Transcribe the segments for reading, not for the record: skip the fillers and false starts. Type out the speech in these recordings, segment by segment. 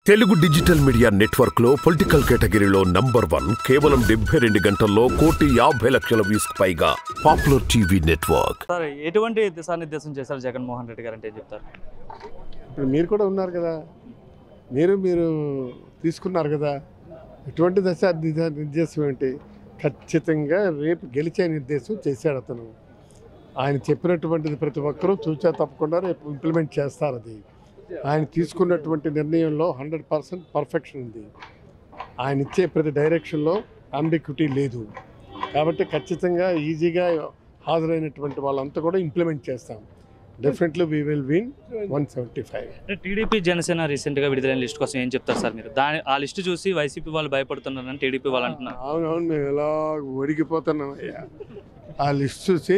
Telugu digital media network లో political కేటగిరీలో number 1 కేవలం 72 గంటల్లో 1,50,00,000 వ్యూస్ పైగా పాపులర్ టీవీ నెట్వర్క్. సార్ ఎటువంటి దిశానిర్దేశం చేశారు జగన్మోహన్ రెడ్డి గారు అంటే ఏం చెప్తారు? ఇప్పుడు మీరు కూడా ఉన్నారు కదా, మీరు తీసుకున్నారు కదా, ఎటువంటి నిర్దేశం ఏంటి? ఖచ్చితంగా రేపు గెలిచే నిర్దేశం చేశాడు అతను. ఆయన చెప్పినటువంటిది ప్రతి ఒక్కరూ చూచా తప్పకుండా రేపు ఇంప్లిమెంట్ చేస్తారు. అది ఆయన తీసుకున్నటువంటి నిర్ణయంలో 100% పర్ఫెక్షన్ ఉంది. ఆయన ఇచ్చే ప్రతి డైరెక్షన్లో అంబిక్విటీ లేదు. కాబట్టి ఖచ్చితంగా ఈజీగా హాజరైనటువంటి వాళ్ళంతా కూడా ఇంప్లిమెంట్ చేస్తాం. Definitely we will win 175. TDP Janasena రీసెంట్గా విడుదలైన లిస్ట్ కోసం ఏం చెప్తారు సార్ మీరు? ఆ లిస్టు చూసి వైసీపీ వాళ్ళు భయపడుతున్నారని టీడీపీ వాళ్ళు అంటున్నారు. అవునవును, మేము ఎలా ఒడిగిపోతున్నాం అయ్యా. ఆ లిస్ట్ చూసి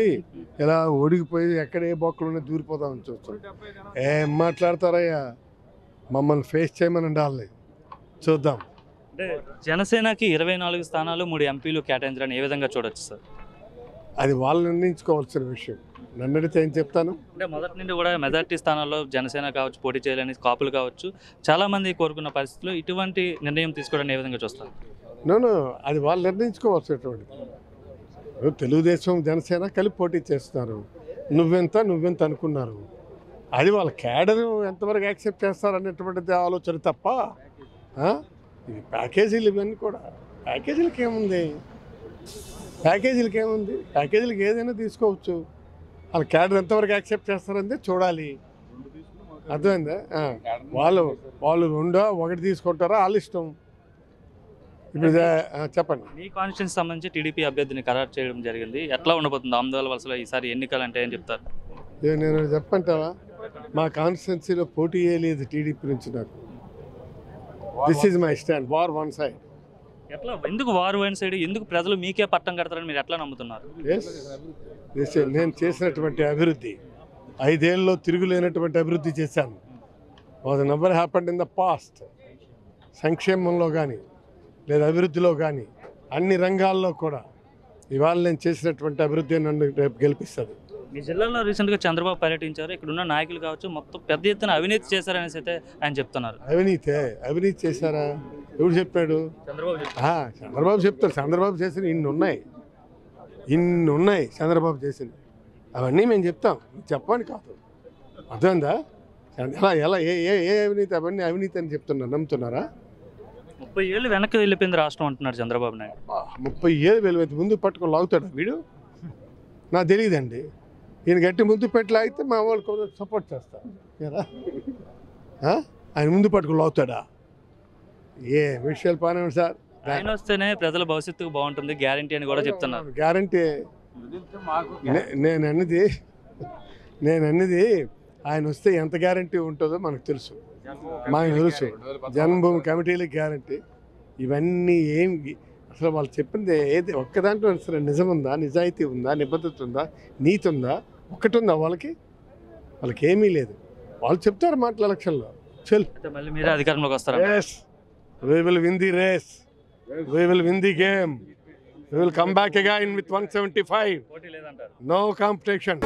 ఎలా ఒడిగిపోయి ఎక్కడ ఏ బొక్కలున్నా దూరిపోతామని చూస్తాం. ఏం మాట్లాడతారయ్యా, మమ్మల్ని ఫేస్ చేయమని ఉండాలి, చూద్దాం. అంటే జనసేనకి 24 స్థానాలు 3 ఎంపీలు కేటాయించాలని ఏ విధంగా చూడొచ్చు సార్? అది వాళ్ళు నిర్ణయించుకోవాల్సిన విషయం. నన్ను అడిగితే ఏం చెప్తాను? అంటే మొదటి నుండి కూడా మెజార్టీ స్థానాల్లో జనసేన కావచ్చు, పోటీ చేయాలని కాపులు కావచ్చు చాలామంది కోరుకున్న పరిస్థితుల్లో ఇటువంటి నిర్ణయం తీసుకోవడానికి ఏ విధంగా చూస్తారు? నో, అది వాళ్ళు నిర్ణయించుకోవాల్సినటువంటిది. తెలుగుదేశం జనసేన కలిపి పోటీ చేస్తున్నారు. నువ్వెంత అనుకున్నారు. అది వాళ్ళ క్యాడర్ ఎంతవరకు యాక్సెప్ట్ చేస్తారనేటువంటిది ఆలోచన తప్ప ఇది ప్యాకేజీలు ఇవన్నీ కూడా ప్యాకేజీలకి ఏముంది? ప్యాకేజీలకి ఏదైనా తీసుకోవచ్చు. వాళ్ళ క్యాడర్ ఎంతవరకు యాక్సెప్ట్ చేస్తారనేది చూడాలి. అర్థమైందా? వాళ్ళు 2 1 తీసుకుంటారా వాళ్ళ ఇష్టం. ఇప్పుడు చెప్పండి. మీ కాన్స్టిట్యూన్సీ సంబంధించి టీడీపీ అభ్యర్థిని ఖరారు చేయడం జరిగింది. ఎట్లా ఉండబోతుంది ఆందోళన వలసలో ఈసారి ఎన్నికలు అంటే ఏం చెప్తారు? నేను చెప్పంటావా, మా కాన్స్టిట్యున్సీలో పోటీ లేదు టీడీపీ నుంచి. నాకు this is my stand. War one side. ఎట్లా ఎందుకు వార్ వన్ సైడ్? ఎందుకు ప్రజలు మీకే పట్టం కడతారని మీరు ఎట్లా నమ్ముతున్నారు? నేను చేసినటువంటి అభివృద్ధి 5 ఏళ్ళలో తిరుగులేనటువంటి అభివృద్ధి చేశాను. Was never happened in the past. సంక్షేమంలో కానీ లేదా అభివృద్ధిలో కానీ అన్ని రంగాల్లో కూడా ఇవాళ నేను చేసినటువంటి అభివృద్ధి నన్ను రేపు గెలిపిస్తుంది. మీ జిల్లాలో రీసెంట్గా చంద్రబాబు పర్యటించారు. ఇక్కడ ఉన్న నాయకులు కావచ్చు మొత్తం పెద్ద ఎత్తున అవినీతి చేశారనేసి అయితే ఆయన చెప్తున్నారు. అవినీతి చేశారా? ఎవరు చెప్పాడు? చంద్రబాబు చెప్తారు. చంద్రబాబు చేసిన ఇన్ని ఉన్నాయి చంద్రబాబు చేసింది. అవన్నీ మేము చెప్తాం, చెప్పని కాదు. అర్థమైందా? ఎలా ఏ అవినీతి? అవన్నీ అవినీతి అని చెప్తున్నారు. నమ్ముతున్నారా? 30 ఏళ్ళు వెనక్కి వెళ్ళిపోయింది రాష్ట్రం అంటున్నారు చంద్రబాబు నాయుడు. 30 ఏళ్ళు వెళ్ళిపోయింది. ముందు పట్టుకొని లాగుతాడు వీడు? నాకు తెలియదండి. ఈయన గట్టి ముందు పెట్టి లాగితే మా వాళ్ళు సపోర్ట్ చేస్తారు కదా. ఆయన ముందు పట్టుకొని లాగుతాడా? ఏ విషయాలు పానే సార్. ఆయన వస్తేనే ప్రజల భవిష్యత్తుకు బాగుంటుంది గ్యారంటీ అని కూడా చెప్తున్నారు. గ్యారంటీ నేను అన్నది ఆయన వస్తే ఎంత గ్యారంటీ ఉంటుందో మనకు తెలుసు. జన్మభూమి కమిటీలకు గ్యారంటీ. ఇవన్నీ ఏం అసలు వాళ్ళు చెప్పింది ఏది ఒక్క దాంట్లో అసలు నిజం ఉందా? నిజాయితీ ఉందా? నిబద్ధత ఉందా? నీతి ఉందా? ఒక్కటి ఉందా? వాళ్ళకి ఏమీ లేదు. వాళ్ళు చెప్తారు మాటలు ఎలక్షన్లో. మళ్ళీ మీరే అధికారంలోకి వస్తారు. Yes, we will win the race. We will win the game. We will come back again with 175. No competition.